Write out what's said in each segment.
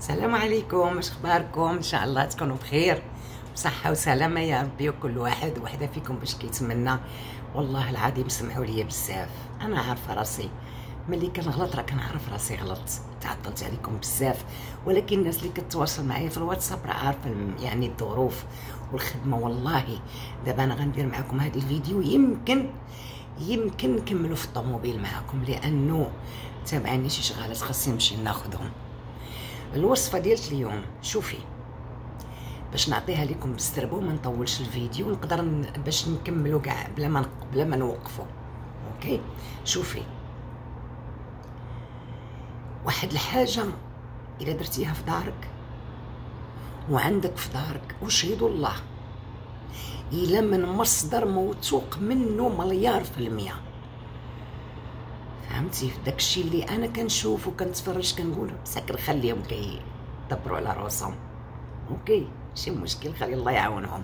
السلام عليكم، اش اخباركم؟ ان شاء الله تكونوا بخير بصحه وسلامه يا ربي، وكل واحد وحده فيكم باش كيتمنى. والله العظيم سمحوا لي بزاف، انا عارفه راسي ملي كنغلط، راه كنعرف راسي غلطت، تعطلت عليكم بزاف. ولكن الناس اللي كتواصل معايا في الواتساب راه عارفه يعني الظروف والخدمه. والله دابا انا غندير معكم هذا الفيديو، يمكن نكملوا في الطوموبيل معكم، لانه تابعني شي شغالات خاصني نمشي ناخذهم. الوصفه ديالت اليوم، شوفي باش نعطيها لكم بالسربه وما نطولش الفيديو، ونقدر باش نكملوا كاع بلا ما نوقفوا. اوكي، شوفي واحد الحاجه الا درتيها في دارك وعندك في دارك، وشهدوا الله الا من مصدر موثوق منه مليار في المية، فهمتي؟ داكشي اللي انا كنشوف وكنتفرج كنقول مساكن خليهم كيدبروا على راسهم. اوكي ماشي مشكل، خلي الله يعاونهم.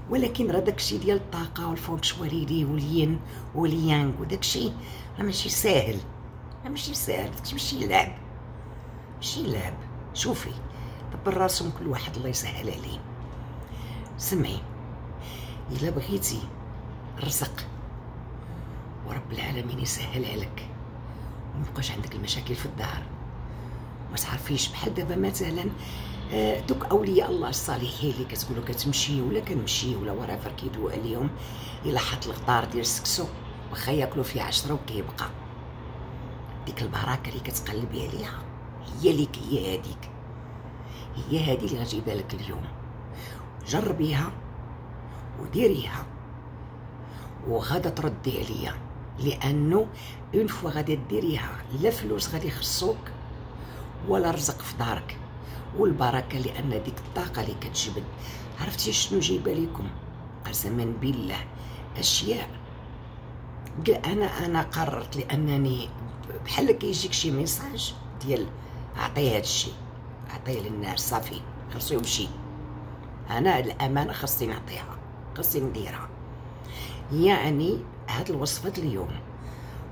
ولكن راه داكشي ديال الطاقه والفونكشواليدي والين واليانغ وداكشي راه ماشي ساهل، داكشي ماشي لعب. شوفي دبر راسهم كل واحد، الله يسهل عليه. سمعي، الا بغيتي الرزق ورب العالمين يسهل عليك ومبقاش عندك المشاكل في الدار، ما تعرفيش بحال دابا مثلا دوك اولياء الله الصالحين اللي كتقولوا كتمشي ولا كنمشي ولا ورافر كيدووا عليهم، الا حط الغطار ديال السكسو واخا ياكلوا فيه 10 وكيبقى ديك البركه اللي كتقلبي عليها هي ليك، هي هذه اللي غنجيبها لك اليوم. جربيها وديريها وغادا تردي عليا، لانه اون فوا غادي ديريها لا فلوس غادي يخصوك ولا رزق في دارك والبركه، لان ديك الطاقه اللي كتجبد. عرفتي شنو جايبه لكم؟ قسما بالله اشياء انا قررت، لانني بحال كيجيك شي ميساج ديال عطيه هذا الشيء، عطيه للناس صافي خلصو يمشي. انا الامانه خاصني نعطيها، خاصني نديرها. يعني هاد الوصفه اليوم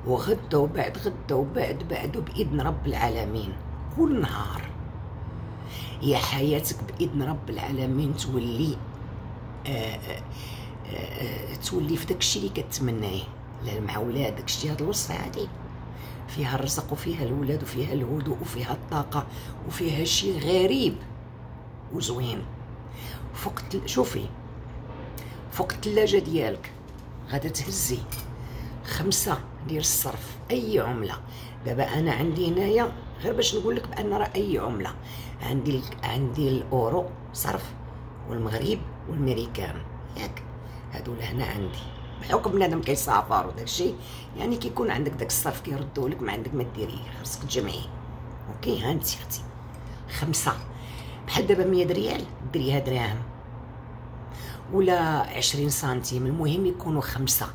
وغدا وبعد غدا وبعد باذن رب العالمين كل نهار يا حياتك باذن رب العالمين تولي تولي في داكشي اللي كتمناه. لا مع ولاد داكشي، هاد الوصفه هادي فيها الرزق وفيها الولاد وفيها الهدوء وفيها الطاقه وفيها شي غريب وزوين. شوفي فوق الثلاجه ديالك غادا تهزي 5 ديال الصرف، اي عمله. دابا انا عندي هنايا غير باش نقول لك بان راه اي عمله، عندي الاورو صرف والمغرب والميريكان، ياك هادو هنا عندي بحكم بنادم كيسافر وداكشي، يعني كيكون عندك داك الصرف كيردوا لك، ما عندك ما ديريه، خاصك تجمعيه. اوكي ها انت اختي 5 بحال دابا 100 ريال ديريها دراهم ولا 20 سنتيم، المهم يكونوا 5،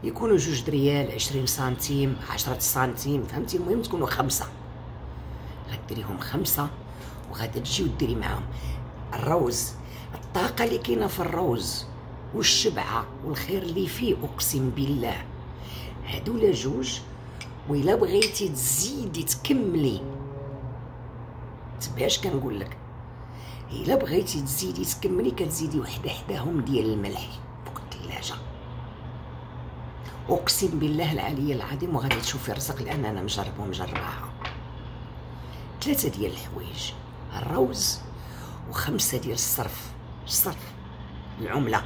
يكونوا 2 ريال 20 سنتيم 10 سنتيم، فهمتي؟ المهم تكونوا 5. غديريهم 5 وغادا تجي وديري معاهم الروز. الطاقه اللي كاينه في الروز والشبعه والخير اللي فيه، اقسم بالله هادولا 2. وإلا بغيتي تزيدي تكملي، تبعاش كنقول لك، الا بغيتي تزيدي تكملي كتزيدي وحده حداهم ديال الملح فوق الثلاجه. اقسم بالله العلي العظيم وغادي تشوفي رزق، لان انا مجرب ومجرباها. 3 ديال الحوايج، الروز و5 ديال الصرف العمله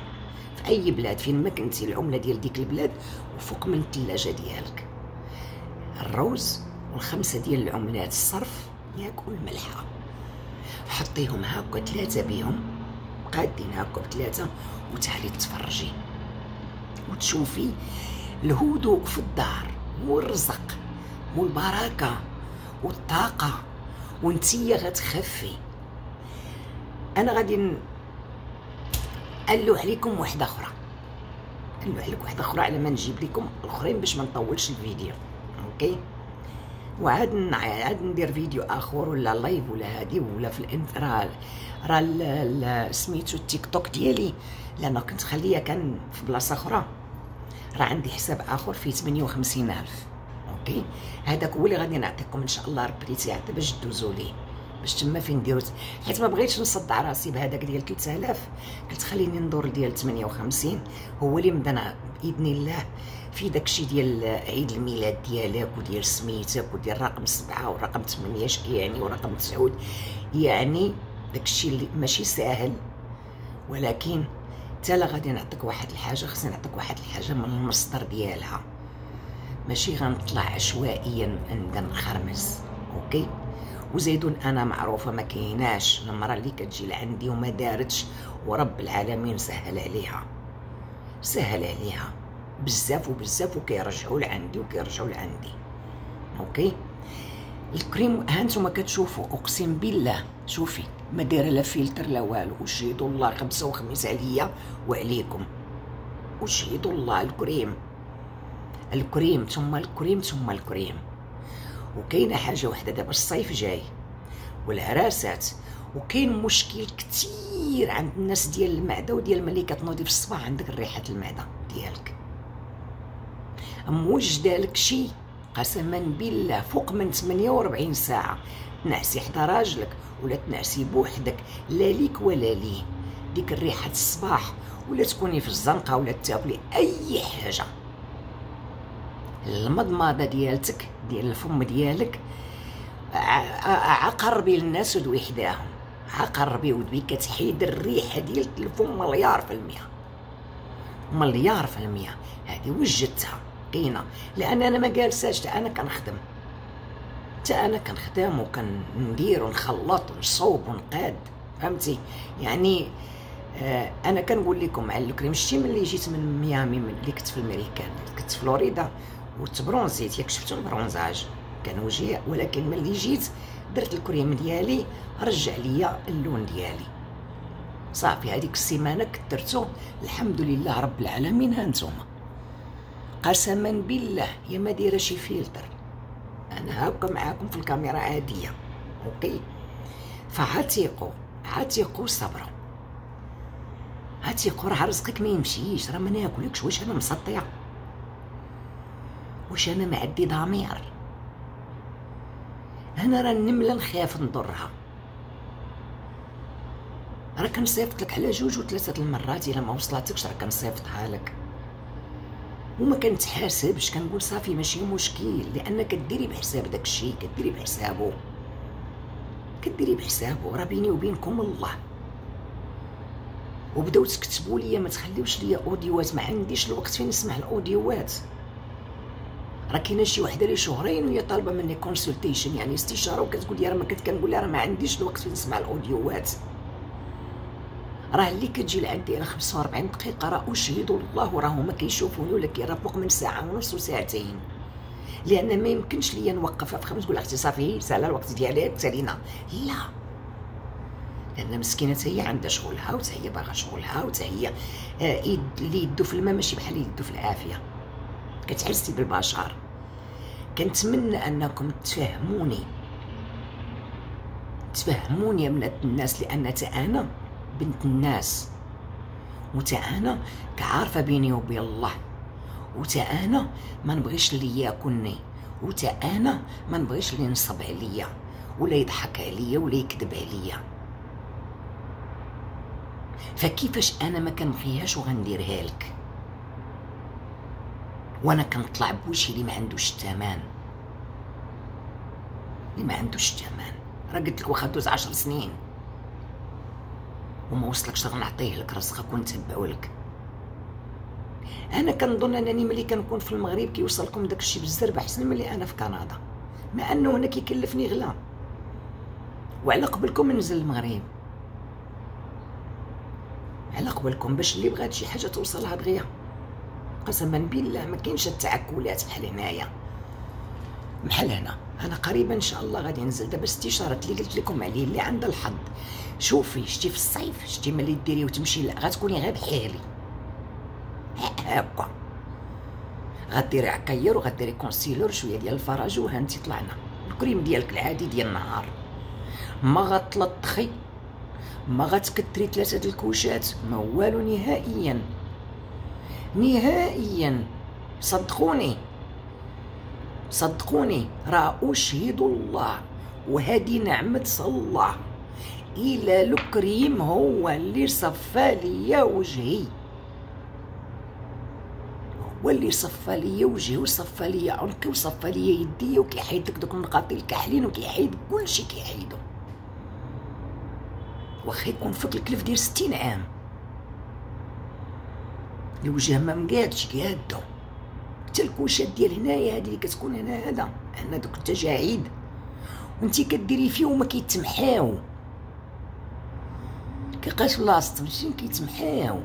في اي بلاد فين ما كنتي، العمله ديال ديك البلاد وفوق من الثلاجه ديالك. الروز و5 ديال العملات الصرف ياك والملحه، حطيهم هاكا 3 بيهم قادين هاكا ب3، وتعالي تفرجي وتشوفي الهدوء في الدار والرزق والبركه والطاقه، وانتيا غتخفي. انا غادي نلوح لكم واحده اخرى، على ما نجيب لكم الاخرين باش ما نطولش الفيديو. اوكي، وعاد ندير فيديو اخر ولا لايف ولا هادي ولا في راه سميتو التيك توك ديالي، لان كنت خليه كان في بلاصه اخرى، راه عندي حساب اخر فيه 58,000. اوكي، هذاك هو اللي غادي نعطيكم ان شاء الله ربي تيعطي باش دوزوا ليه. باش تما فين نديرو، حيت ما بغيتش نصدع راسي بهذاك ديال 3000. قلت خليني ندور ديال 58 هو اللي مدنا باذن الله في داكشي ديال عيد الميلاد ديالك وديال سميتك وديال رقم 7 ورقم 8 يعني ورقم 9 يعني داكشي اللي ماشي ساهل. ولكن حتى لا غادي نعطيك واحد الحاجه، خصني نعطيك واحد الحاجه من المصدر ديالها، ماشي غنطلع عشوائيا نبدا نخرمز. اوكي. وزيدون انا معروفه ما كايناش المراه اللي كتجي لعندي وما دارتش، ورب العالمين سهل عليها، سهل عليها بزاف وبزاف، وكيرجعوا لعندي وكيرجعوا لعندي. اوكي. الكريم ها نتوما كتشوفوا، اقسم بالله شوفي ما دايره لا فلتر لا والو، وشهدوا الله خمسه وخميس عليا وعليكم، وشهدوا الله الكريم، الكريم ثم الكريم ثم الكريم. وكاينه حاجه وحده، دابا الصيف جاي والعراسات، وكاين مشكل كثير عند الناس ديال المعده وديال ملي كتنوضي في الصباح عندك ريحه المعده ديالك موجده لك شي قسما بالله فوق من 48 ساعه، تنعسي حدا راجلك ولا تنعسي بوحدك، لا ليك ولا ليه، ديك الريحه الصباح، ولا تكوني في الزنقه ولا تاكلي اي حاجه، المضمضه ديالتك ديال الفم ديالك عقربي للناس ودوي حداهم، عقربي ودوي كتحيد الريحه ديال الفم مليار في المية، مليار في المية. هذه وجدتها كاينه، لان انا ما جالساش، انا كنخدم، حتى انا كنخدم وكندير ونخلط ونصوب ونقاد، فهمتي يعني. انا كنقول لكم على الكريم، شتي ملي جيت من ميامي، اللي كنت في الميريكان، كنت في فلوريدا وتبرونزيت، ياك شفتوا البرونزاج كان وجيه، ولكن ملي جيت درت الكريم ديالي رجع ليا اللون ديالي صافي. هذيك السيمانه كثرتو الحمد لله رب العالمين. ها نتوما قسما بالله يا ما دايره شي فلتر، انا هاكا معاكم في الكاميرا عاديه. اوكي. فعتيقوا عتيقوا صبروا، عتيقوا راه رزقك ما يمشيش، راه ما ناكلكش. واش انا مسطيه؟ واش انا ما عندي ضمير؟ انا راه النمله نخاف نضرها، راه كنصيفط لك على 2 و 3 المرات، الا ما وصلتكش راه كنصيفطها لك وما كنتحاسبش، كنقول صافي ماشي مشكل، لان كديري بحساب داك الشيء، كديري بحسابه، كديري بحسابه، راه بيني وبينكم الله. وبداو تكتبوا لي ما تخليوش ليا اوديوات، ما عنديش الوقت فين نسمع الاوديوات. راه كاينه شي وحده لي شهرين وهي طالبه مني كونسلتيشن، يعني استشاره، وكتقول لي راه ما كنقول لها راه ما عنديش الوقت فين نسمع الاوديوات. راه اللي كتجي لعندي انا 45 دقيقه راه اشهد الله راه هما كيشوفوني، ولكن راه فوق من ساعه ونص وساعتين، لان ما يمكنش ليا نوقفها في 5 نقول اختي صافي سالا الوقت ديالها تالينا، لا، لان مسكينه هي عندها شغلها وتا هي باغا شغلها وتا هي اللي يدو في الماء ماشي بحال اللي يدو في العافيه، كتحسي بالبشر. كنتمنى انكم تفهموني، تفهموني يا بنات الناس، لان تا انا بنت الناس، وتا انا كعارفه بيني وبين الله، وتا انا ما نبغيش اللي ياكلني، وتا انا ما نبغيش اللي ينصب عليا ولا يضحك عليا ولا يكذب عليا. فكيفاش انا ما كنبغيهاش وغنديرها لك، وانا كنطلع بوجهي اللي ما عندوش الثمن، اللي ما عندوش الثمن. راه قلت لك واخا دوز 10 سنين وما وصلكش غنعطيه لك رزقك ونتبعو لك. انا كنظن انني ملي كنكون في المغرب كيوصلكم داكشي بالزرب احسن ملي انا في كندا، مع انه هنا كيكلفني غلا، وعلى قبلكم ننزل المغرب، على قبلكم باش اللي بغات شي حاجه توصلها دغيا. قسما بالله ما كاينش التعكلات بحال هنايا بحال هنا. انا قريبا ان شاء الله غادي ننزل دابا استشاره اللي قلت لكم عليه اللي عندها الحظ. شوفي شتي في الصيف، شتي ملي ديري وتمشي غتكوني غير بحالي هاكا، غديري عكاير وغديري كونسيلور شويه ديال الفرج وهانتي طلعنا. الكريم ديالك العادي ديال النهار، ما غتلطخي، ما غتكثري 3 د الكوشات، ما والو نهائيا نهائيا. صدقوني صدقوني، راه اشهد الله وهذه نعمة الله. إلا الكريم هو اللي صفى ليا وجهي، هو اللي صفى ليا وجهي وصفى ليا عنقي وصفى ليا يدي، وكيحيد لك دوك النقاط الكاحلين وكيحيد كلشي كيحيدو. واخا يكون فيك الكلف ديال 60 عام الوجه ما مقادش كيهدو، حتى الكوشات ديال هنايا هادي اللي كتكون هنا دوك التجاعيد وانتي كديري فيهم ما كيتمحاو، كيبقاش بلاصتو ماشي كيتمحاو.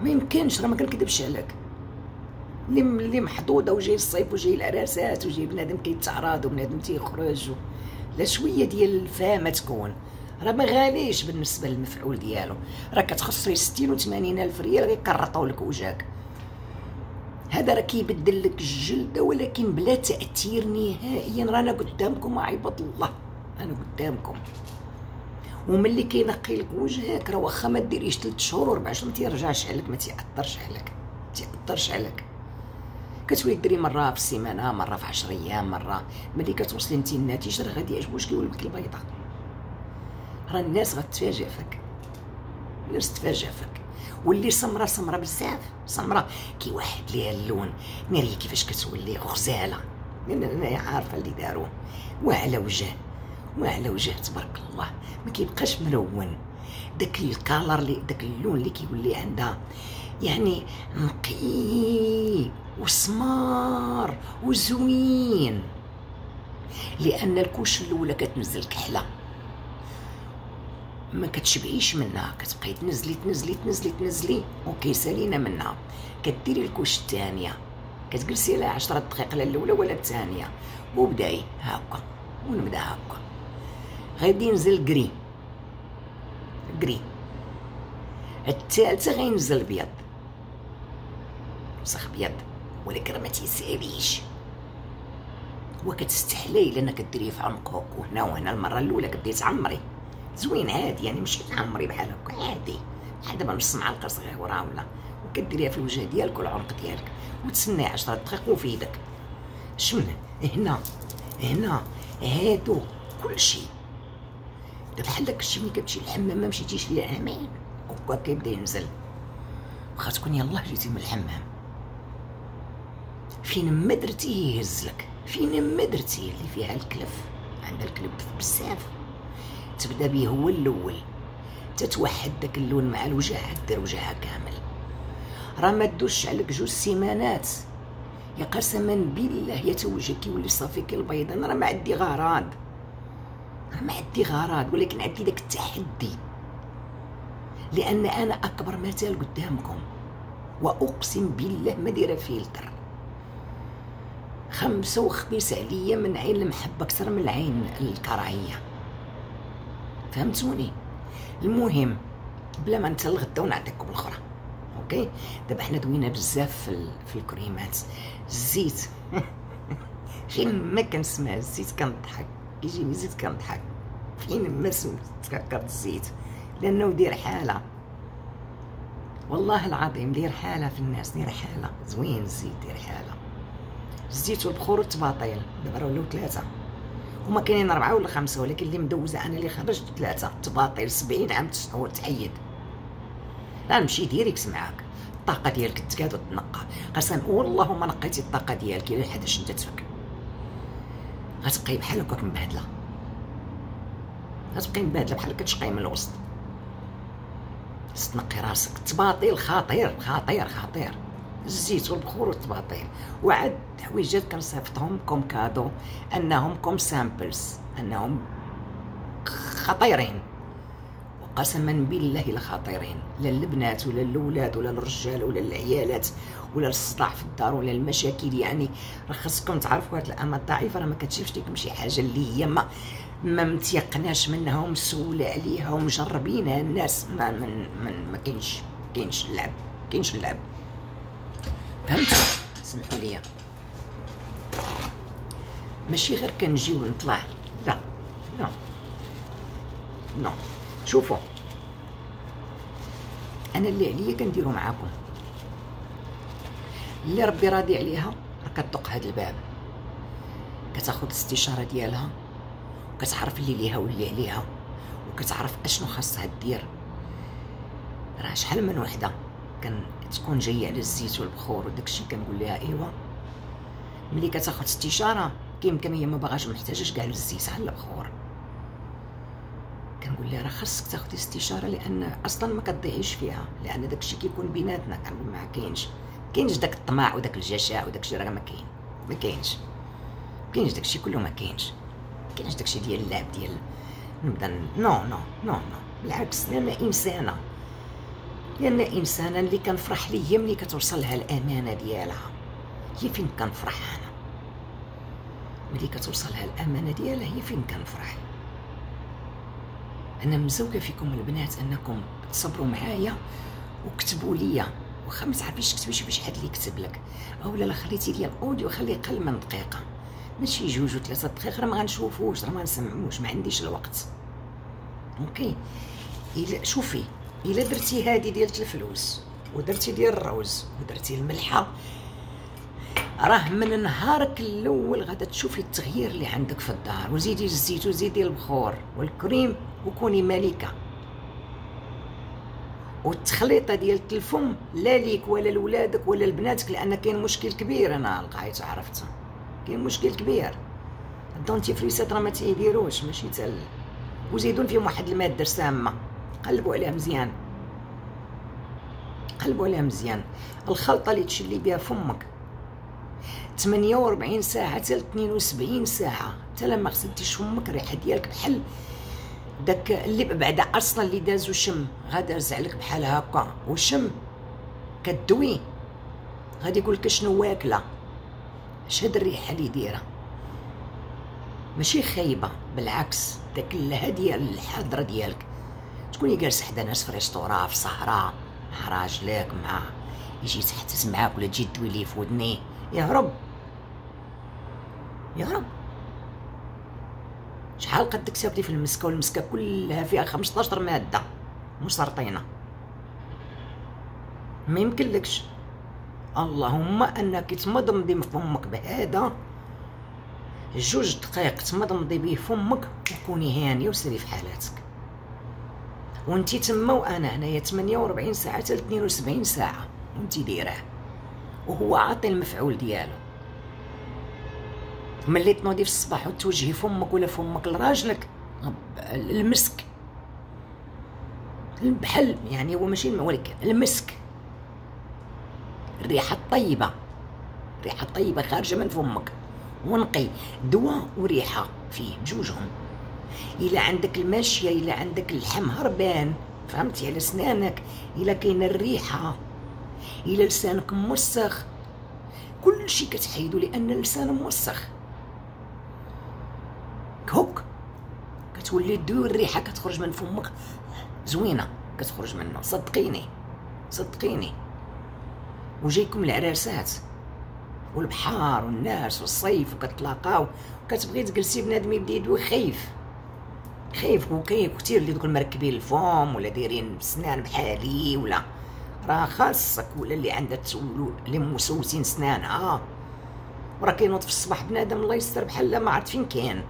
ما يمكنش، راه ما كنكذبش عليك. اللي محظوظه وجاي الصيف وجاي العراسات وجاي بنادم كيتعرض وبنادم تيخرج لا شويه ديال الفهمه تكون، راه ما غاليش بالنسبه للمفعول ديالو. راه كتخسري 60 و 80 الف ريال غيكرطوا لك وجهك. هذا راه كيبدل لك الجلده ولكن بلا تاثير نهائيا. رانا قدامكم عباد الله، انا قدامكم. وملي كينقي لك وجهك راه واخا ما ديريش 3 شهور و 4 شهور ما تيرجعش عليك، ما تيأثرش عليك. كتولي ديري مره في السيمانه، مره في 10 ايام، مره ملي كتوصلي انت النتيجه راه غادي يعجبوش كيولي لك البيضه. راه الناس غتفاجئ فيك، واللي سمره بزاف، سمره كي واحد ليها اللون ناري كيفاش كتولي غزاله. انا عارفه اللي داروه، وعلى وجه تبارك الله ما كيبقاش ملون. داك الكالر اللي داك اللون اللي كيولي عندها يعني نقي وسمار وزوين، لان الكوش الاولى كتنزل كحله ما كتشبعيش منها، كتبقاي تنزلي وكيسالينا منها. كديري الكوش الثانيه كتجلسي لها 10 دقائق، لا الاولى ولا الثانيه، وبداي هاكا ونبدا هاكا. غادي ينزل كري الثالثه غينزل بيض، وسخ بيض، ولكن راه ما تيساليش وكتستحلي لان كديريه في عنقك وهنا المره الاولى كديري تعمري زوين عادي، يعني ماشي تعمري بحال هكا عادي، بحال دابا نص معلقه صغيره ولا، وكديريها في الوجه ديالك والعنق ديالك وتسناي 10 دقائق وفي يدك. شمن هنا هادو كلشي دابا بحال داك الشيء ملي كتمشي للحمام ما مشيتيش ليه عامين وكا كيبدا ينزل، واخا تكون يلاه جيتي من الحمام فين ما درتي يهزلك، فين ما درتي اللي فيها الكلف، عندها الكلف بزاف تبدا به هو الاول تتوحد داك اللون مع الوجه، دير وجهها كامل. راه ما تدوش عليك 2 سيمانات يا قسما بالله يا توجهك كيولي صافي كالبيض. انا راه ما عندي غرض، ولكن عندي داك التحدي، لان انا اكبر مثال قدامكم واقسم بالله ما دايره فيلتر. 55 عليا من عين المحبه اكثر من العين الكراهيه، فهمتوني؟ المهم بلا ما نتسى الغدا ونعطيكم الاخرى. اوكي دابا حنا دوينا بزاف في الكريمات. الزيت فين ما كنسمع الزيت كنضحك، كيجيني زيت كنضحك فين ما تذكرت الزيت، لانه دير حاله والله العظيم، دير حاله في الناس، دير حاله زوين الزيت، دير حاله. الزيت والبخور والتباطيل دابا راه ولاو 3، هما كاينين 4 ولا 5، ولكن اللي مدوزه انا اللي خرجت 3 تباطيل 70 عام تشهور تحيد. لا نمشي ديريكس معاك، الطاقه ديالك تكاد وتنقى، قسم والله ما نقيتي الطاقه ديالك الى حداش انت تفك، غتبقاي بحال هكاك مبهدله، بحال كتشقي من الوسط. تنقي راسك. التباطيل خطير، الزيت والبخور والتباطيل، وعاد حويجات كنصيفطهم كوم كادو انهم كوم سامبلز، انهم خطيرين وقسما بالله لا خطيرين، لا البنات ولا الاولاد ولا الرجال ولا العيالات ولا الصداع في الدار ولا المشاكل. يعني راه خاصكم تعرفوا هاد الامه الضعيفه راه ما كتشوفش لكم شي حاجه اللي هي ما متيقناش منها ومسؤوله عليها ومجربينها الناس. ما كاينش اللعب، فهمتوا؟ سمحوا لي، ماشي غير كنجي ونطلع، لا شوفوا انا اللي عليا كنديرو معاكم، اللي ربي راضي عليها راه كتدق هذا الباب. كتاخد الاستشاره ديالها، وكتعرف اللي ليها واللي عليها، وكتعرف اشنو خاصها دير. راه شحال من وحده كان تكون جايه على الزيت والبخور وداكشي كنقول لها ايوا، ملي كتاخد استشاره كيمكن هي ما باغاش محتاجاش كاع للزيت على البخور، كنقول لها راه خاصك تاخدي استشاره لان اصلا ما كتضيعيش فيها، لان داكشي كيكون بيناتنا. كنقول ما كاينش داك الطمع وداك الجشع وداكشي، راه ما كاينش داكشي كله، ما كاينش داكشي ديال اللعب ديال نبدا نو بالعكس. لان انسانه اللي كنفرح ليه هي ملي كتوصل لها الامانه ديالها. هي فين كنفرح انا ملي كتوصل لها الامانه ديالها، هي فين كنفرح. انا مزوقه فيكم البنات انكم تصبروا معايا وكتبوا ليا، واخا ما تعرفيش تكتبي، شوفي شحال اللي يكتب لك، اولا لا خليتي ديال الاوديو خليه اقل من دقيقه، ماشي 2 و 3 دقائق، راه ما غنشوفوش، راه ما نسمعوش، ما عنديش الوقت. اوكي، الا شوفي الا درتي هادي ديال الفلوس ودرتي ديال الروز ودرتي الملحه، راه من نهارك الاول غادا تشوفي التغيير اللي عندك في الدار. وزيدي الزيت وزيدي البخور والكريم وكوني ملكه. والتخليطه ديال الفم لا ليك ولا لولادك ولا لبناتك، لان كاين مشكل كبير. انا لقيت عرفت كاين مشكل كبير، الدونتيفريسات راه ما تيديروش، ماشي تال، وزيدون فيهم واحد الماده سامه، قلبوا عليها مزيان. الخلطه اللي تشلي بها فمك 48 ساعه حتى 72 ساعه حتى لما غسلتيش فمك، الريحه ديالك بحال داك اللي بعدا اصلا اللي دازو شم، غادا رزع لك بحال هكا وشم كدوي، غادي يقول لك شنو واكله، اش هاد الريحه اللي دايره، ماشي خايبه، بالعكس داك الهديه الحاضره ديالك. تكوني جالسه حدا ناس في ريستورا في سهره مع راجلك، مع يجي تحتس معاك ولا تجي دوي ليه في ودنيه، يهرب. شحال قدك تاكلي في المسكه، والمسكه كلها فيها 15 ماده مسرطنه، ما يمكنلكش. اللهم انك تمضمضي فمك بهذا 2 دقائق، تمضمضي به فمك وكوني هانيه وسيري في حالاتك. وانتي تما وانا هنايا 48 ساعه حتى 72 ساعه وانتي دايراه، وهو عاطي المفعول ديالو. ملي تنوضي في الصباح وتوجهي فمك ولا فمك لراجلك، المسك بحال يعني هو ماشي ولكن المسك، الريحه الطيبه خارجه من فمك، ونقي دواء وريحه فيه بجوجهم. الا عندك الماشيه، الا عندك اللحم هربان، فهمتي، على سنانك، الا كاين الريحه، الا لسانك موسخ، كل شيء كتحيدو لان اللسان موسخ. هوك كتولي دوي الريحه كتخرج من فمك زوينه، كتخرج منه، صدقيني. وجايكم العراسات والبحار والناس والصيف، وكتلاقاو وكتبغي تجلسي بنادم يبدا يدوي خايف. وكاين كثير اللي دوك مركبين الفم ولا دايرين سنان بحالي، ولا راه خاصك، ولا اللي عندها اللي مسوسين سنانها، وراه كينوض في الصباح بنادم الله يستر بحال ما عرفت فين كاين،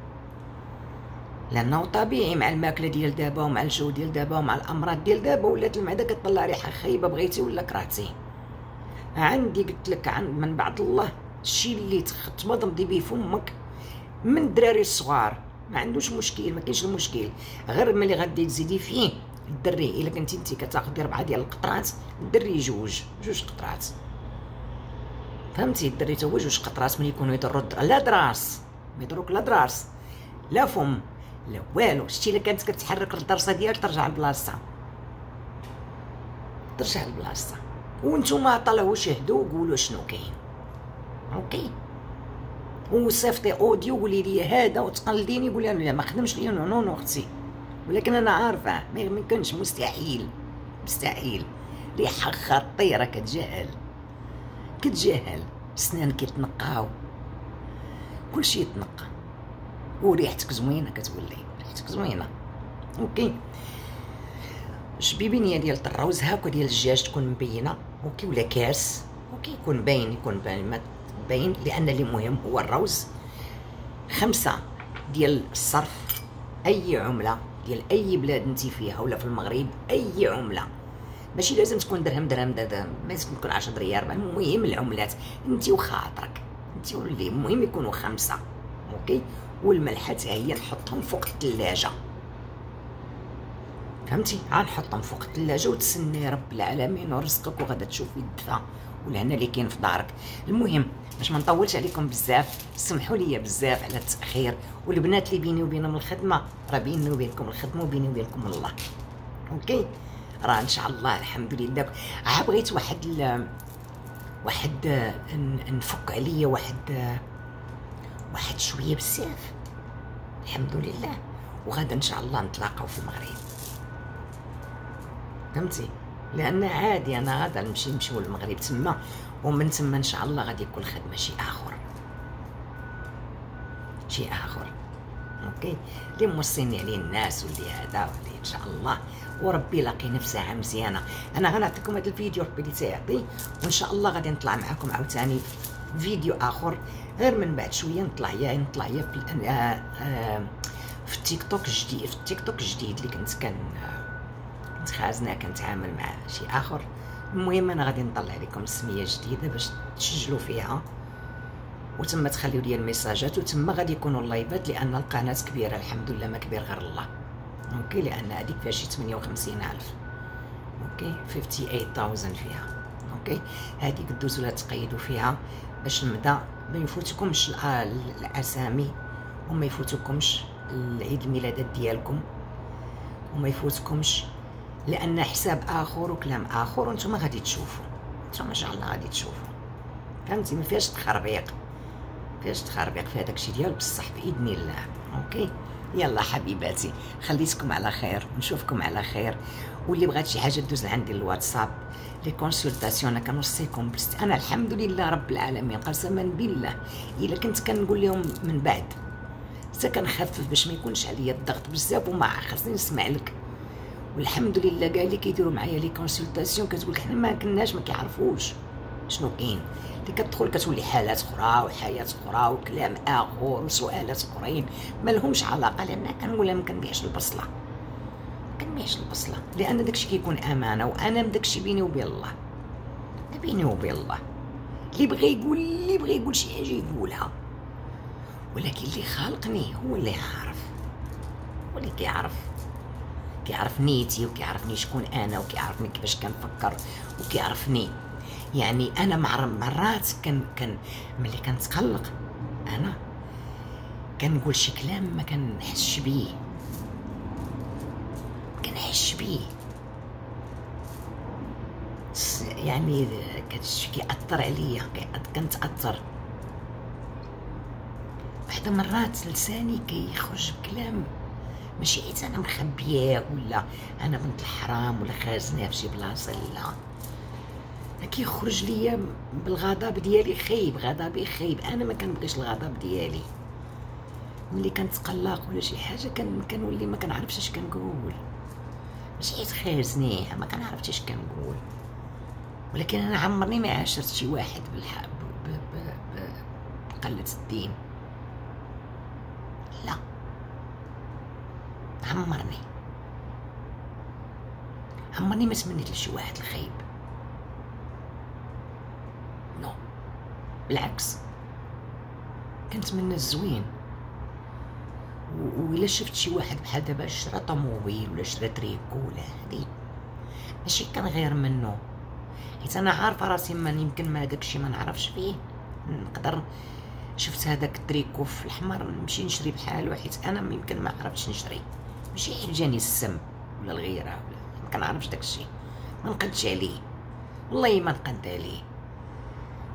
لانه طبيعي مع الماكله ديال دابا ومع الجو ديال دابا ومع الامراض ديال دابا، ولات المعده كتطلع ريحه خايبه، بغيتي ولا كرهتي. عندي قلت لك من بعد الله الشيء اللي تمضمضي به فمك من الدراري الصغار ما عندوش مشكل، ما كاينش المشكل، غير ملي غادي تزيدي فيه الدري. الا كنتي انت كتاخدي 4 ديال القطرات، الدري جوج قطرات، فهمتي، الدري تا هو 2 قطرات. ملي يكونوا يضروا لا دراس، ما يضروك لا دراس لا فم لا والو. شتي الا كانت كتحرك الدرسه ديالك ترجع لبلاصتها، وانتوما طلعوا شهدوا وقولوا شنو كاين. اوكي، وصيفطي اوديو قولي لي هذا وتقلديني، قولي انا ما خدمش ليا نو اختي، ولكن انا عارفه ما يمكنش، مستحيل ريحه خطيره، كتجاهل سنان كيتنقاو، كلشي يتنقى، وريحتك زوينه، كتولي ريحتك زوينه. اوكي، شبيبينيه ديال الروز هاكا ديال الدجاج تكون مبينه، اوكي، ولا كاس، اوكي، يكون باين ما باين، لان اللي مهم هو الروز. 5 ديال الصرف، اي عمله ديال اي بلاد انت فيها ولا في المغرب، اي عمله، ماشي لازم تكون درهم ما لازم تكون 10 ريال، المهم العملات انت وخاطرك انت واللي المهم يكونوا 5. اوكي. والملح حتى هي نحطهم فوق الثلاجه، فهمتي؟ غنحطهم فوق الثلاجه وتسني رب العالمين ورزقك وغادا تشوفي الدفا والهنا اللي كاين في دارك. المهم باش ما نطولش عليكم بزاف، سمحوا لي بزاف على التاخير، والبنات اللي بيني وبينهم الخدمه راه بيني وبينكم الخدمه وبيني وبينكم الله. اوكي. راه ان شاء الله الحمد لله. بغيت واحد نفك عليا واحد شويه بزاف، الحمد لله. وغدا ان شاء الله نتلاقاو في المغرب، فهمتي؟ لان عادي انا غادا نمشيو للمغرب تما، ومن تما ان شاء الله غادي يكون الخدمه شي اخر. اوكي. اللي موصيني عليه الناس واللي هذا واللي ان شاء الله، وربي يلاقينا في ساعه مزيانه. انا غنعطيكم هذا الفيديو ربي اللي تيعطي، وان شاء الله غادي نطلع معكم عاوتاني فيديو اخر، غير من بعد شويه نطلع يا في التيك توك الجديد، اللي كنت خازنه كنتعامل مع شي اخر. المهم انا غادي نطلع لكم سميه جديده باش تسجلوا فيها، وتما تخليو لي الميساجات، وتما غادي يكونوا اللايفات، لان القناه كبيره الحمد لله، ما كبير غير الله. اوكي. لان هذيك فيها شي 58,000. اوكي. 58,000 فيها. اوكي. هذيك دوزوا لها تقيدوا فيها باش نبدا ما يفوتكمش الاسامي، وما يفوتكمش العيد الميلادات ديالكم، وما يفوتكمش، لان حساب اخر وكلام اخر، وانتم غادي تشوفوا، انتم ان شاء الله غادي تشوفوا، فهمتي؟ ما فيهاش تخربيق، في هذاك الشيء ديال بصح باذن الله. اوكي. يلا حبيباتي، خليتكم على خير ونشوفكم على خير. واللي بغات شي حاجه دوز لعندي الواتساب لي كونسلطاسيون، انا كنوصيكم انا الحمد لله رب العالمين قسما بالله الا كنت كنقول لهم من بعد حتى كنخفف باش ما يكونش عليا الضغط بزاف، وما خاصني نسمع لك. والحمد لله كاع اللي كيديروا معايا لي كونسلطاسيون كتقول لك حنا ما كناش ما كيعرفوش شنو كاين، اللي كتدخل كتولي حالات اخرى وحياه اخرى وكلام اخر وسؤالات اخرين ما لهمش علاقه، لان كنقول لها ما كنبيعش البصله، لان داكشي كيكون امانه، وانا داكشي بيني وبين الله، اللي بغى يقول شي حاجه يقولها، ولكن اللي خالقني هو اللي عارف، هو اللي كيعرف نيتي، وكيعرفني شكون انا، وكيعرفني كيفاش كنفكر، وكيعرفني. يعني انا مرات كان ملي كنتقلق انا كنقول شي كلام ما كنحسش بيه، يعني كيأثر عليا، كنتأثر. واحدة مرات لساني كيخرج بكلام ماشي حيت انا مخبياه ولا انا بنت الحرام ولا خازناه في شي بلاصه، لا، كيخرج ليا بالغضب ديالي خايب، غضبي خايب، انا ما كنبغيش الغضب ديالي. ملي كنتقلق ولا شي حاجه كنولي ما كنعرفش اش كنقول، ماشي حيت خازنيه ما كنعرفش اش كنقول، ولكن انا عمرني ما عاشرت شي واحد بقلة الدين، لا عمرني ما تمنيت لشي واحد الخايب، نو، بالعكس كنتمنى الزوين. وإلا شفت شي واحد بحال دابا شرا طوموبيل ولا شرا تريكو ولا هادي ماشي كنغير منه، حيت انا عارفه راسي يمكن ما داكشي ما نعرفش فيه، نقدر شفت هذاك التريكو في الحمر نمشي نشري بحالو، حيت انا يمكن ما عرفتش نشري، ماشي حيت جاني السم ولا الغيره ولا ما كنعرفش داكشي، ما نقدش عليه، والله ما نقد عليه.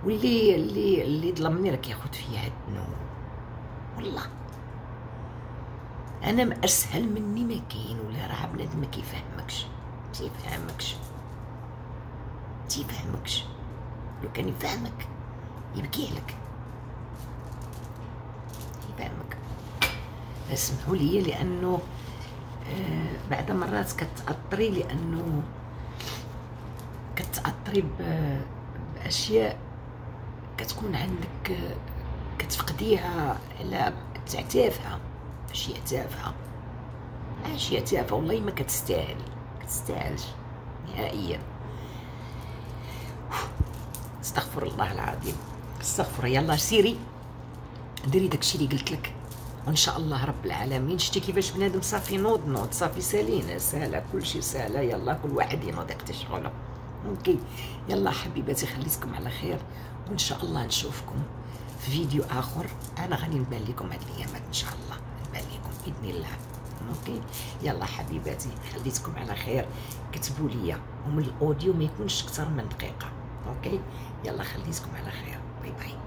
واللي ظلمني راه كياخد فيا هاد الذنوب، والله انا اسهل مني ما كاين، ولا راه بنادم ما كيفهمكش، تيفهمكش، لو كان يفهمك يبكي عليك، يفهمك. اسمحوا لي لانه بعد مرات كتأثري، لانه كتأثري باشياء كتكون عندك كتفقديها على تافهه، اشياء تافهه، اشياء تافهه والله ما كتستاهل، كتستاهلش نهائيا. استغفر الله العظيم، استغفر. يلا سيري ديري داكشي اللي قلت لك، وان شاء الله رب العالمين. شتي كيفاش بنادم صافي نوض صافي سالينا، سهله كلشي سهله. يلا كل واحد ينوض يقضي شغله. اوكي يلا حبيباتي، خليتكم على خير، وان شاء الله نشوفكم في فيديو اخر. انا غادي نبان لكم هاد الايامات ان شاء الله، نبان لكم باذن الله. اوكي يلا حبيباتي، خليتكم على خير. كتبوا لي ومن الاوديو ما يكونش اكثر من دقيقه. اوكي يلا خليتكم على خير، باي باي.